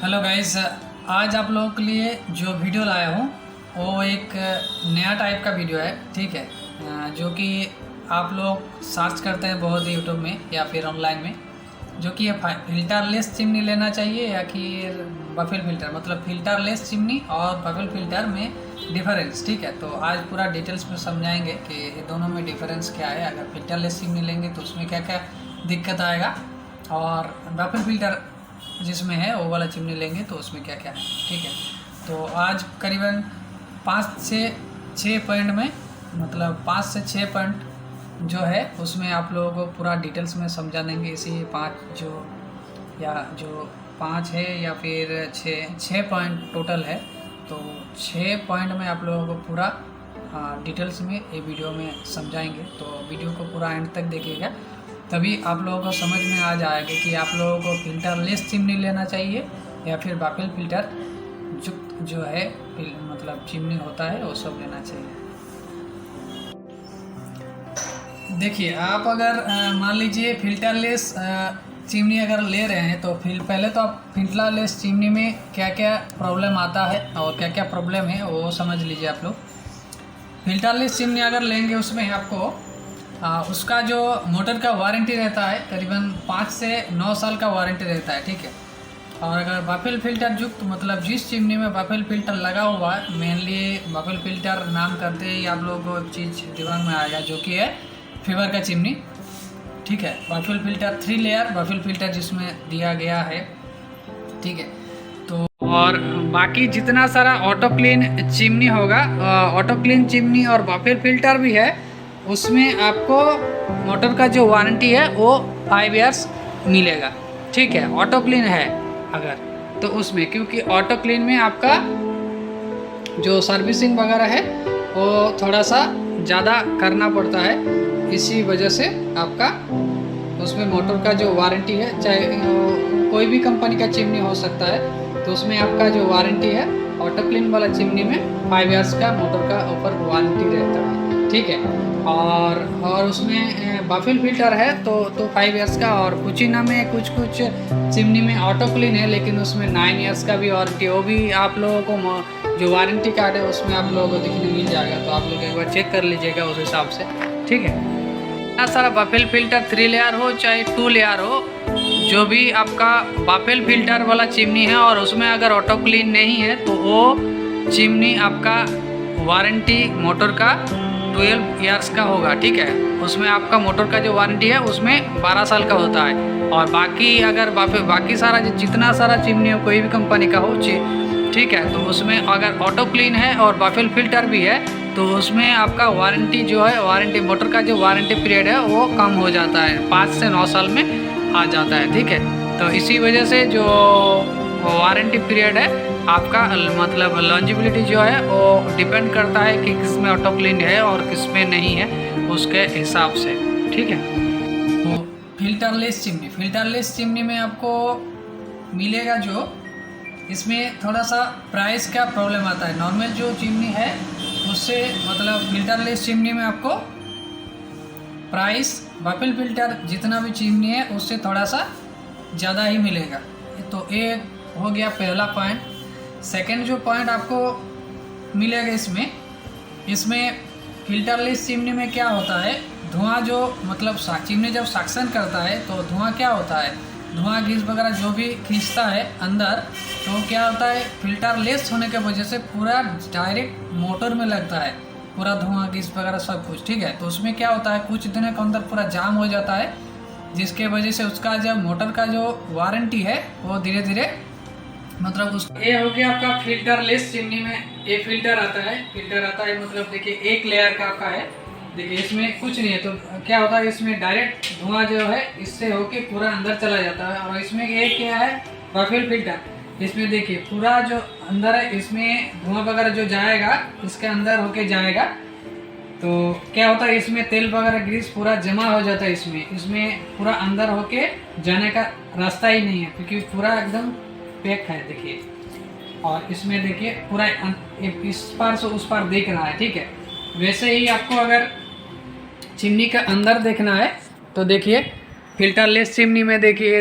Hello guys, आज आप लोगों के लिए जो वीडियो लाया हूँ वो एक नया टाइप का वीडियो है। ठीक है, जो कि आप लोग सर्च करते हैं बहुत यूट्यूब में या फिर ऑनलाइन में, जो कि ये फिल्टरलेस चिमनी लेना चाहिए या फिर बफेल फिल्टर, मतलब फिल्टरलेस चिमनी और बफेल फिल्टर में डिफरेंस। ठीक है, तो आज पूरा डिटेल्स में समझाएंगे कि ये दोनों में डिफरेंस क्या है। अगर फिल्टरलेस चिमनी लेंगे तो उसमें क्या क्या दिक्कत आएगा, और बफेल फिल्टर जिसमें है वो वाला चिमनी लेंगे तो उसमें क्या क्या है। ठीक है, तो आज करीबन 5 से 6 पॉइंट में, मतलब 5 से 6 पॉइंट जो है उसमें आप लोगों को पूरा डिटेल्स में समझा देंगे। इसी 5 है या फिर 6 पॉइंट टोटल है, तो 6 पॉइंट में आप लोगों को पूरा डिटेल्स में ये वीडियो में समझाएंगे। तो वीडियो को पूरा एंड तक देखिएगा, तभी आप लोगों को समझ में आ जाएगा कि आप लोगों को फिल्टरलेस चिमनी लेना चाहिए या फिर बफेल फिल्टर जो है मतलब चिमनी होता है वो सब लेना चाहिए। देखिए, आप अगर मान लीजिए फिल्टरलेस चिमनी अगर ले रहे हैं तो पहले तो आप फिल्टरलेस चिमनी में क्या क्या प्रॉब्लम आता है और क्या क्या प्रॉब्लम है वो समझ लीजिए। आप लोग फिल्टरलेस चिमनी अगर लेंगे उसमें आपको उसका जो मोटर का वारंटी रहता है करीबन 5 से 9 साल का वारंटी रहता है। ठीक है, और अगर बफेल फिल्टर युक्त, मतलब जिस चिमनी में बफेल फिल्टर लगा हुआ है, मेनली बफेल फिल्टर नाम करते ही आप लोगों को एक चीज़ दिमाग में आएगा जो कि है फीवर का चिमनी। ठीक है, baffle filter 3 layer baffle filter जिसमें दिया गया है। ठीक है, तो और बाकी जितना सारा ऑटो क्लीन चिमनी होगा, ऑटो क्लीन चिमनी और बफेल फिल्टर भी है, उसमें आपको मोटर का जो वारंटी है वो 5 इयर्स मिलेगा। ठीक है, ऑटो क्लीन है अगर तो उसमें, क्योंकि ऑटो क्लीन में आपका जो सर्विसिंग वगैरह है वो थोड़ा सा ज़्यादा करना पड़ता है, इसी वजह से आपका उसमें मोटर का जो वारंटी है, चाहे कोई भी कंपनी का चिमनी हो सकता है, तो उसमें आपका जो वारंटी है ऑटो क्लीन वाला चिमनी में 5 इयर्स का मोटर का ऊपर वारंटी रहता है। ठीक है, और उसमें बफेल फिल्टर है तो 5 इयर्स का, और कुचिना में कुछ चिमनी में ऑटो क्लीन है लेकिन उसमें 9 इयर्स का भी वारंटी, वो भी आप लोगों को जो वारंटी कार्ड है उसमें आप लोगों को दिखने मिल जाएगा, तो आप लोग एक बार चेक कर लीजिएगा उस हिसाब से। ठीक है, इतना सारा बफेल फिल्टर 3 लेयर हो चाहे 2 लेयर हो, जो भी आपका बफेल फिल्टर वाला चिमनी है और उसमें अगर ऑटो क्लीन नहीं है तो वो चिमनी आपका वारंटी मोटर का 12 इयर्स का होगा। ठीक है, उसमें आपका मोटर का जो वारंटी है उसमें 12 साल का होता है, और बाकी अगर बाकी सारा जितना सारा चिमनी हो कोई भी कंपनी का हो, ठीक है, तो उसमें अगर ऑटो क्लीन है और बफेल फिल्टर भी है तो उसमें आपका वारंटी जो है, वारंटी मोटर का जो वारंटी पीरियड है वो कम हो जाता है, 5 से 9 साल में आ जाता है। ठीक है, तो इसी वजह से जो वारंटी पीरियड है आपका, मतलब लॉन्जिबिलिटी जो है वो डिपेंड करता है कि किसमें ऑटो क्लीन है और किसमें नहीं है, उसके हिसाब से। ठीक है, तो फिल्टरलेस चिमनी में आपको मिलेगा जो, इसमें थोड़ा सा प्राइस का प्रॉब्लम आता है। नॉर्मल जो चिमनी है उससे, मतलब फिल्टरलेस चिमनी में आपको प्राइस बफेल फिल्टर जितना भी चिमनी है उससे थोड़ा सा ज़्यादा ही मिलेगा। तो एक हो गया पहला पॉइंट। सेकंड जो पॉइंट आपको मिलेगा इसमें फिल्टरलेस चिमनी में क्या होता है, धुआं जो, मतलब चिमनी जब सक्शन करता है तो धुआं क्या होता है, धुआं गैस वगैरह जो भी खींचता है अंदर, तो क्या होता है फिल्टरलेस होने की वजह से पूरा डायरेक्ट मोटर में लगता है, पूरा धुआं गैस वगैरह सब कुछ। ठीक है, तो उसमें क्या होता है कुछ दिनों के अंदर पूरा जाम हो जाता है, जिसके वजह से उसका जब मोटर का जो वारंटी है वो धीरे धीरे, मतलब उस ये हो गया आपका फिल्टरलेस चिमनी में। ये फिल्टर आता है मतलब देखिए एक लेयर का आपका है। देखिए इसमें कुछ नहीं है, तो क्या होता है इसमें डायरेक्ट धुआं जो है इससे होके पूरा अंदर चला जाता है। और इसमें एक क्या है बफेल फिल्टर, इसमें देखिए पूरा जो अंदर है इसमें धुआं वगैरह जो जाएगा इसके अंदर होके जाएगा, तो क्या होता है इसमें तेल वगैरह ग्रीस पूरा जमा हो जाता है, इसमें पूरा अंदर होके जाने का रास्ता ही नहीं है, क्योंकि पूरा एकदम पैक है। देखिए, और इसमें देखिए पूरा इस पार से उस पार देख रहा है। ठीक है, वैसे ही आपको अगर चिमनी का अंदर देखना है तो देखिए फिल्टरलेस चिमनी में देखिए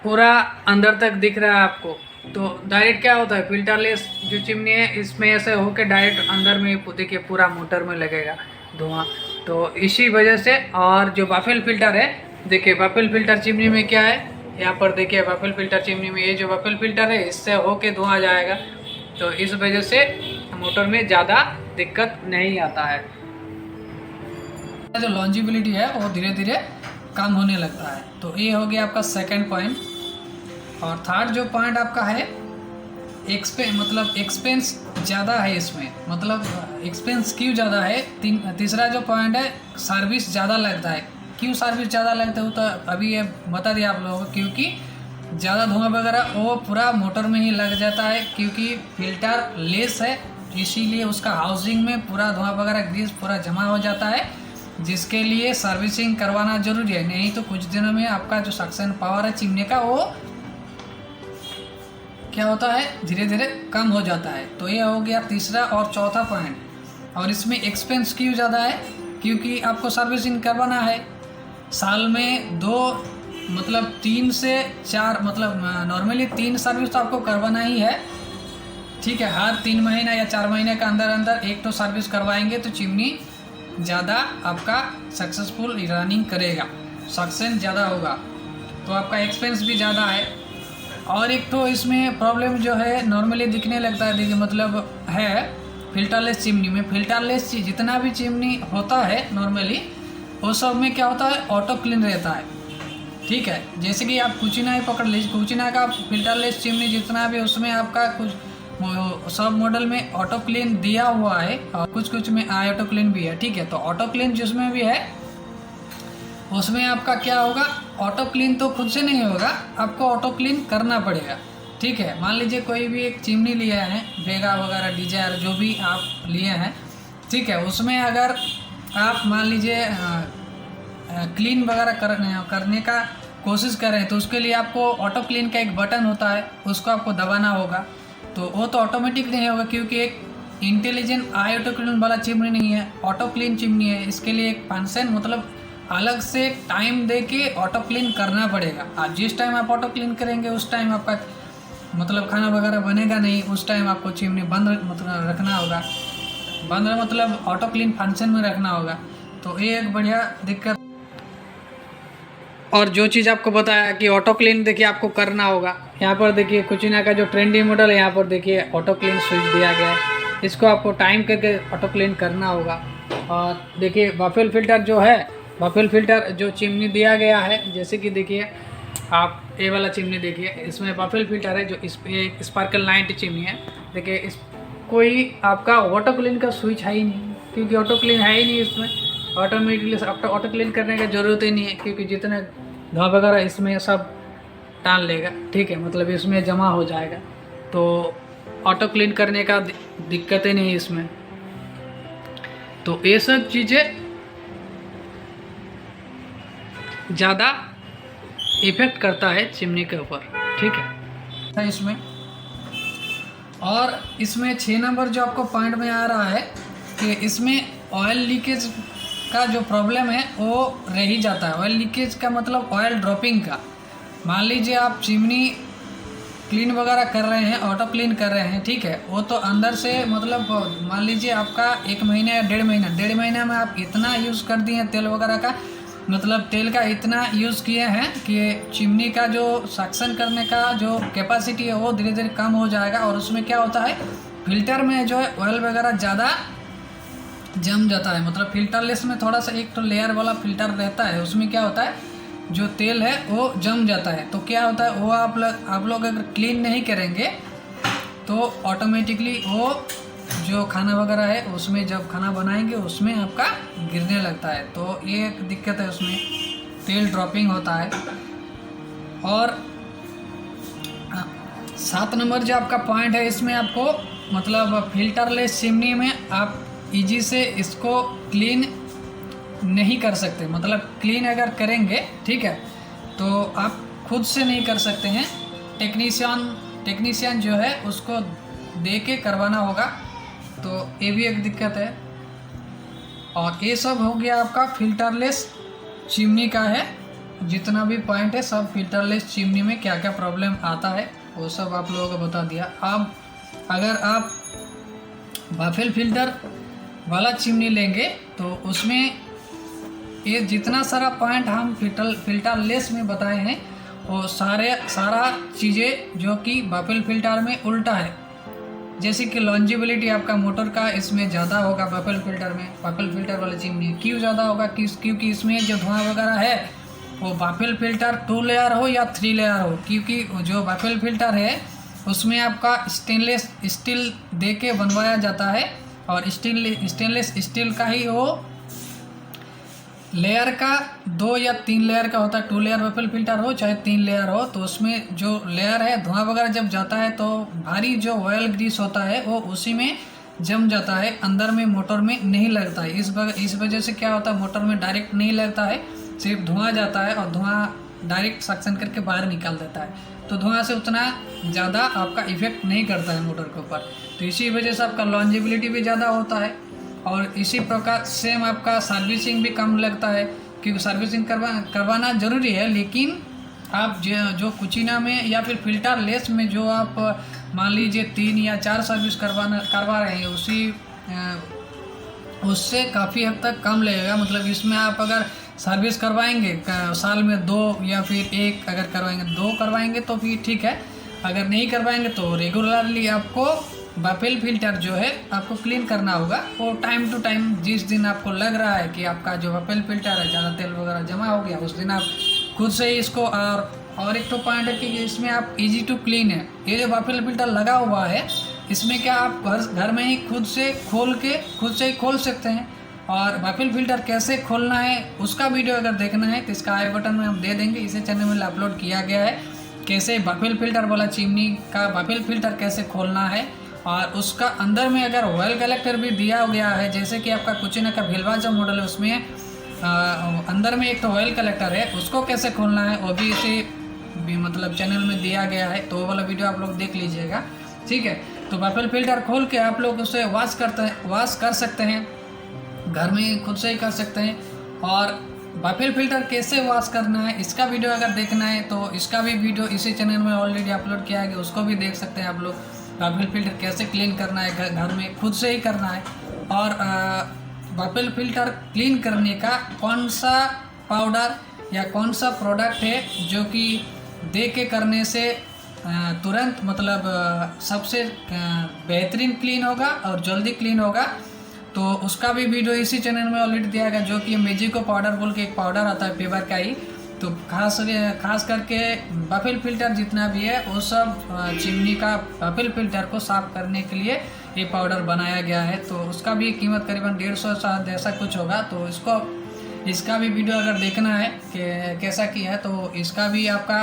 पूरा अंदर तक दिख रहा है आपको, तो डायरेक्ट क्या होता है, फिल्टरलेस जो चिमनी है इसमें ऐसे होके डायरेक्ट अंदर में देखिए पूरा मोटर में लगेगा धुआं। तो इसी वजह से, और जो बाफेल फिल्टर है, देखिए बाफेल फिल्टर चिमनी में क्या है, यहाँ पर देखिए बाफेल फिल्टर चिमनी में ये जो बाफेल फिल्टर है इससे होके धुआं जाएगा। तो इस वजह से मोटर में ज़्यादा दिक्कत नहीं आता है, जो लॉन्जिबिलिटी है वो धीरे धीरे कम होने लगता है। तो ये हो गया आपका सेकंड पॉइंट। और थर्ड जो पॉइंट आपका है, एक्सपेंस ज़्यादा है इसमें, मतलब एक्सपेंस क्यों ज़्यादा है। तीसरा जो पॉइंट है, सर्विस ज़्यादा लगता है। क्यों सर्विस ज़्यादा लगता है, तो अभी ये बता दिया आप लोगों को, क्योंकि ज़्यादा धुआं वगैरह वो पूरा मोटर में ही लग जाता है, क्योंकि फिल्टर लेस है इसीलिए उसका हाउसिंग में पूरा धुआं वगैरह ग्रीस पूरा जमा हो जाता है, जिसके लिए सर्विसिंग करवाना ज़रूरी है। नहीं तो कुछ दिनों में आपका जो सक्शन पावर है चिमनी का वो क्या होता है, धीरे धीरे कम हो जाता है। तो ये हो गया तीसरा और चौथा पॉइंट। और इसमें एक्सपेंस क्यों ज़्यादा है, क्योंकि आपको सर्विसिंग करवाना है साल में 3 से 4, मतलब नॉर्मली 3 सर्विस तो आपको करवाना ही है, ठीक है। हर 3 महीना या 4 महीने का अंदर अंदर एक तो सर्विस करवाएंगे तो चिमनी ज़्यादा आपका सक्सेसफुल रनिंग करेगा, सक्शन ज़्यादा होगा, तो आपका एक्सपेंस भी ज़्यादा है। और एक तो इसमें प्रॉब्लम जो है नॉर्मली दिखने लगता है, देखिए मतलब है फिल्टरलेस चिमनी में, फिल्टरलेस जितना भी चिमनी होता है नॉर्मली वो सब में क्या होता है, ऑटो क्लीन रहता है, ठीक है। जैसे कि आप कुचिना ही पकड़ लीजिए, कुचिना का फिल्टरलेस चिमनी जितना भी उसमें आपका कुछ सब मॉडल में ऑटो क्लीन दिया हुआ है और कुछ कुछ में ऑटो क्लीन भी है, ठीक है। तो ऑटो क्लीन जिसमें भी है उसमें आपका क्या होगा, ऑटो क्लीन तो खुद से नहीं होगा, आपको ऑटो क्लीन करना पड़ेगा, ठीक है। मान लीजिए कोई भी एक चिमनी लिया है, वेगा वगैरह डिजायर जो भी आप लिए हैं, ठीक है, उसमें अगर आप मान लीजिए क्लीन वगैरह करने का कोशिश करें तो उसके लिए आपको ऑटो क्लीन का एक बटन होता है, उसको आपको दबाना होगा। तो वो तो ऑटोमेटिक नहीं होगा, क्योंकि एक इंटेलिजेंट ऑटो क्लीन वाला चिमनी नहीं है, ऑटो क्लीन चिमनी है। इसके लिए एक फंक्शन, मतलब अलग से टाइम दे के ऑटो क्लीन करना पड़ेगा। आज जिस टाइम आप ऑटो क्लीन करेंगे उस टाइम आपका मतलब खाना वगैरह बनेगा नहीं, उस टाइम आपको चिमनी बंद मतलब रखना होगा, बंद मतलब ऑटो क्लीन फंक्शन में रखना होगा। तो ये एक बढ़िया दिक्कत। और जो चीज़ आपको बताया कि ऑटो क्लीन देखिए आपको करना होगा, यहाँ पर देखिए कुचिना का जो ट्रेंडी मॉडल है, यहाँ पर देखिए ऑटो क्लीन स्विच दिया गया है, इसको आपको टाइम करके ऑटो क्लीन करना होगा। और देखिए बाफेल फिल्टर जो है, बाफेल फिल्टर जो चिमनी दिया गया है, जैसे कि देखिए आप ये वाला चिमनी देखिए, इसमें बाफेल फिल्टर है जो इस स्पार्कल 90 चिमनी है। देखिए इस कोई आपका ऑटो क्लीन का स्विच है ही नहीं, क्योंकि ऑटो क्लीन है ही नहीं इसमें, ऑटोमेटिकली ऑटो क्लीन करने की ज़रूरत ही नहीं है, क्योंकि जितने धुआं वगैरह इसमें सब टाल लेगा, ठीक है, मतलब इसमें जमा हो जाएगा। तो ऑटो क्लीन करने का दिक्कत ही नहीं इसमें। तो ये सब चीज़ें ज़्यादा इफेक्ट करता है चिमनी के ऊपर, ठीक है इसमें। और इसमें 6 नंबर जो आपको पॉइंट में आ रहा है कि इसमें ऑयल लीकेज का जो प्रॉब्लम है वो रह ही जाता है। ऑयल लीकेज का मतलब ऑयल ड्रॉपिंग का। मान लीजिए आप चिमनी क्लीन वगैरह कर रहे हैं, ऑटो क्लीन कर रहे हैं, ठीक है, वो तो अंदर से मतलब मान लीजिए आपका 1 महीना या 1.5 महीना में आप इतना यूज़ कर दिए तेल वगैरह का, मतलब तेल का इतना यूज़ किए हैं कि चिमनी का जो सक्शन करने का जो कैपेसिटी है वो धीरे धीरे कम हो जाएगा। और उसमें क्या होता है, फिल्टर में जो है ऑयल वगैरह ज़्यादा जम जाता है। मतलब फिल्टरलेस में थोड़ा सा एक तो लेयर वाला फिल्टर रहता है, उसमें क्या होता है जो तेल है वो जम जाता है। तो क्या होता है वो आप लोग अगर क्लीन नहीं करेंगे तो ऑटोमेटिकली वो जो खाना वगैरह है उसमें जब खाना बनाएंगे उसमें आपका गिरने लगता है। तो ये एक दिक्कत है, उसमें तेल ड्रॉपिंग होता है। और 7 नंबर जो आपका पॉइंट है, इसमें आपको मतलब फिल्टरलेस चिमनी में आप इजी से इसको क्लीन नहीं कर सकते। मतलब क्लीन अगर करेंगे, ठीक है, तो आप खुद से नहीं कर सकते हैं, टेक्नीशियन जो है उसको दे के करवाना होगा। तो ये भी एक दिक्कत है। और ये सब हो गया आपका फिल्टरलेस चिमनी का है, जितना भी पॉइंट है सब फिल्टरलेस चिमनी में क्या क्या प्रॉब्लम आता है। वो सब आप लोगों को बता दिया। अब अगर आप बाफेल फिल्टर वाला चिमनी लेंगे तो उसमें ये जितना सारा पॉइंट हम फिल्टर लेस में बताए हैं वो सारा चीज़ें जो कि बाफेल फिल्टर में उल्टा है। जैसे कि लॉन्जिबिलिटी आपका मोटर का इसमें ज़्यादा होगा बाफेल फिल्टर में, बाफेल फिल्टर वाले चिमनी। क्यों ज़्यादा होगा? क्योंकि इसमें जो धुआं वगैरह है वो बाफेल फिल्टर 2 लेयर हो या 3 लेयर हो, क्योंकि जो बाफेल फिल्टर है उसमें आपका स्टेनलेस स्टील दे के बनवाया जाता है और स्टेनलेस स्टील का ही वो लेयर का 2 या 3 लेयर का होता है। 2 लेयर बाफेल फिल्टर हो चाहे 3 लेयर हो, तो उसमें जो लेयर है धुआं वगैरह जब जाता है तो भारी जो ऑयल ग्रीस होता है वो उसी में जम जाता है, अंदर में मोटर में नहीं लगता है। इस वजह से क्या होता है, मोटर में डायरेक्ट नहीं लगता है, सिर्फ धुआं जाता है और धुआं डायरेक्ट सक्शन करके बाहर निकाल देता है। तो धुआं से उतना ज़्यादा आपका इफेक्ट नहीं करता है मोटर के ऊपर, तो इसी वजह से आपका लॉन्जिबिलिटी भी ज़्यादा होता है। और इसी प्रकार सेम आपका सर्विसिंग भी कम लगता है, क्योंकि सर्विसिंग करवाना ज़रूरी है, लेकिन आप जो कुचीना में या फिर फिल्टर लेस में जो आप मान लीजिए 3 या 4 सर्विस करवा रहे हैं उससे काफ़ी हद तक कम लगेगा। मतलब इसमें आप अगर सर्विस करवाएंगे साल में 2 या फिर 1 अगर करवाएंगे 2 करवाएंगे तो भी ठीक है, अगर नहीं करवाएंगे तो रेगुलरली आपको बाफेल फिल्टर जो है आपको क्लीन करना होगा। वो टाइम टू टाइम जिस दिन आपको लग रहा है कि आपका जो बाफेल फिल्टर है ज़्यादा तेल वगैरह जमा हो गया, उस दिन आप खुद से ही इसको और एक तो पॉइंट है कि इसमें आप इजी टू क्लीन है। ये जो बाफेल फिल्टर लगा हुआ है इसमें क्या आप घर में ही खुद से ही खोल सकते हैं। और बाफेल फिल्टर कैसे खोलना है उसका वीडियो अगर देखना है तो इसका आई बटन में हम दे देंगे, इसे चैनल में अपलोड किया गया है, कैसे बाफेल फिल्टर वाला चिमनी का बाफेल फिल्टर कैसे खोलना है। और उसका अंदर में अगर ऑयल कलेक्टर भी दिया गया है, जैसे कि आपका कुचीना का भिलवा जो मॉडल है उसमें अंदर में एक तो ऑयल कलेक्टर है, उसको कैसे खोलना है वो भी इसी मतलब चैनल में दिया गया है, तो वो वाला वीडियो आप लोग देख लीजिएगा, ठीक है। तो बाफेल फिल्टर खोल के आप लोग उसे वॉश कर सकते हैं, घर में खुद से ही कर सकते हैं। और बाफेल फिल्टर कैसे वॉश करना है इसका वीडियो अगर देखना है तो इसका भी वीडियो इसी चैनल में ऑलरेडी अपलोड किया है, उसको भी देख सकते हैं आप लोग। बाफेल फिल्टर कैसे क्लीन करना है घर में खुद से ही करना है। और बाफेल फिल्टर क्लीन करने का कौन सा पाउडर या कौन सा प्रोडक्ट है जो कि दे के करने से तुरंत मतलब सबसे बेहतरीन क्लीन होगा और जल्दी क्लीन होगा, तो उसका भी वीडियो इसी चैनल में ऑलरेडी दिया गया, जो कि मेजिको पाउडर बोल के एक पाउडर आता है पेपर का ही। तो खास करके बाफेल फिल्टर जितना भी है वो सब चिमनी का बाफेल फिल्टर को साफ करने के लिए ये पाउडर बनाया गया है। तो उसका भी कीमत करीबन 150 शायद ऐसा कुछ होगा। तो इसका भी वीडियो अगर देखना है कि कैसा किया है तो इसका भी आपका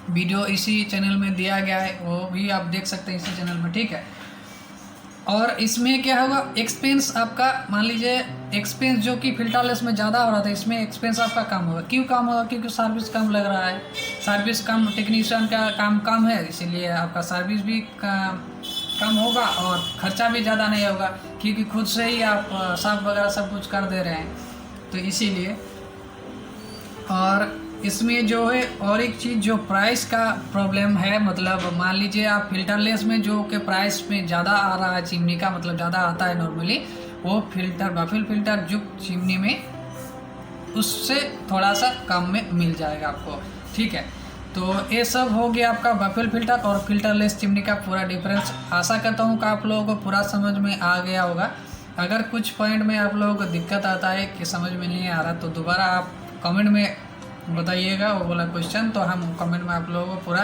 वीडियो इसी चैनल में दिया गया है, वो भी आप देख सकते हैं इसी चैनल में, ठीक है। और इसमें क्या होगा, एक्सपेंस आपका मान लीजिए एक्सपेंस जो कि फिल्टरलेस में ज़्यादा हो रहा था, इसमें एक्सपेंस आपका कम होगा। क्यों कम होगा? क्योंकि सर्विस कम लग रहा है, सर्विस कम, टेक्नीशियन का काम कम है, इसीलिए आपका सर्विस भी कम होगा और ख़र्चा भी ज़्यादा नहीं होगा, क्योंकि खुद से ही आप साफ वगैरह सब कुछ कर दे रहे हैं, तो इसीलिए। और इसमें जो है और एक चीज़ जो प्राइस का प्रॉब्लम है, मतलब मान लीजिए आप फिल्टरलेस में जो कि प्राइस में ज़्यादा आ रहा है चिमनी का, मतलब ज़्यादा आता है नॉर्मली, वो बाफेल फिल्टर जो चिमनी में उससे थोड़ा सा कम में मिल जाएगा आपको, ठीक है। तो ये सब हो गया आपका बाफेल फिल्टर और फिल्टरलेस चिमनी का पूरा डिफरेंस। आशा करता हूँ कि आप लोगों को पूरा समझ में आ गया होगा। अगर कुछ पॉइंट में आप लोगों को दिक्कत आता है कि समझ में नहीं आ रहा तो दोबारा आप कमेंट में बताइएगा वो वाला क्वेश्चन, तो हम कमेंट में आप लोगों को पूरा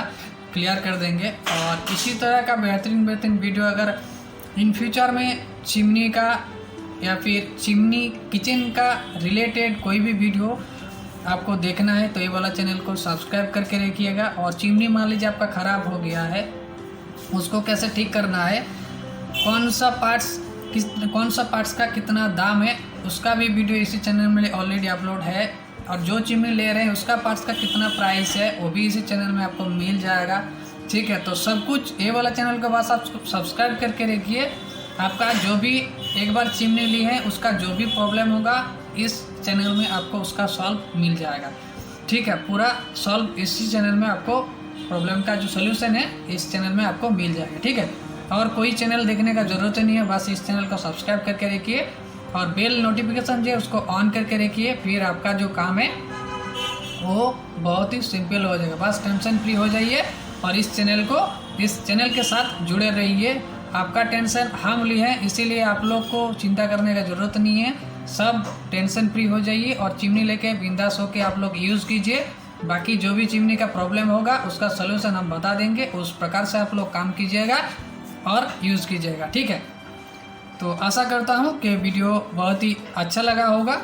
क्लियर कर देंगे। और इसी तरह का बेहतरीन वीडियो अगर इन फ्यूचर में चिमनी का या फिर चिमनी किचन का रिलेटेड कोई भी वीडियो आपको देखना है तो ये वाला चैनल को सब्सक्राइब करके रखिएगा। और चिमनी मान लीजिए आपका ख़राब हो गया है, उसको कैसे ठीक करना है, कौन सा पार्ट्स का कितना दाम है, उसका भी वीडियो इसी चैनल में ऑलरेडी अपलोड है। और जो चिमनी ले रहे हैं उसका पार्ट्स का कितना प्राइस है वो भी इसी चैनल में आपको मिल जाएगा, ठीक है। तो सब कुछ ये वाला चैनल के पास आप सब्सक्राइब करके रखिए। आपका जो भी एक बार चिमनी ली है उसका जो भी प्रॉब्लम होगा इस चैनल में आपको उसका सॉल्व मिल जाएगा, ठीक है। पूरा सॉल्व इसी चैनल में आपको प्रॉब्लम का जो सोल्यूशन है इस चैनल में आपको मिल जाएगा, ठीक है। और कोई चैनल देखने का ज़रूरत नहीं है, बस इस चैनल को सब्सक्राइब करके रखिए और बेल नोटिफिकेशन जो है उसको ऑन करके रखिए। फिर आपका जो काम है वो बहुत ही सिंपल हो जाएगा। बस टेंशन फ्री हो जाइए और इस चैनल के साथ जुड़े रहिए। आपका टेंशन हम लिए हैं, इसीलिए आप लोग को चिंता करने का ज़रूरत नहीं है। सब टेंशन फ्री हो जाइए और चिमनी लेके बिंदास होके आप लोग यूज़ कीजिए। बाकी जो भी चिमनी का प्रॉब्लम होगा उसका सलूशन हम बता देंगे, उस प्रकार से आप लोग काम कीजिएगा और यूज़ कीजिएगा, ठीक है। तो आशा करता हूँ कि वीडियो बहुत ही अच्छा लगा होगा।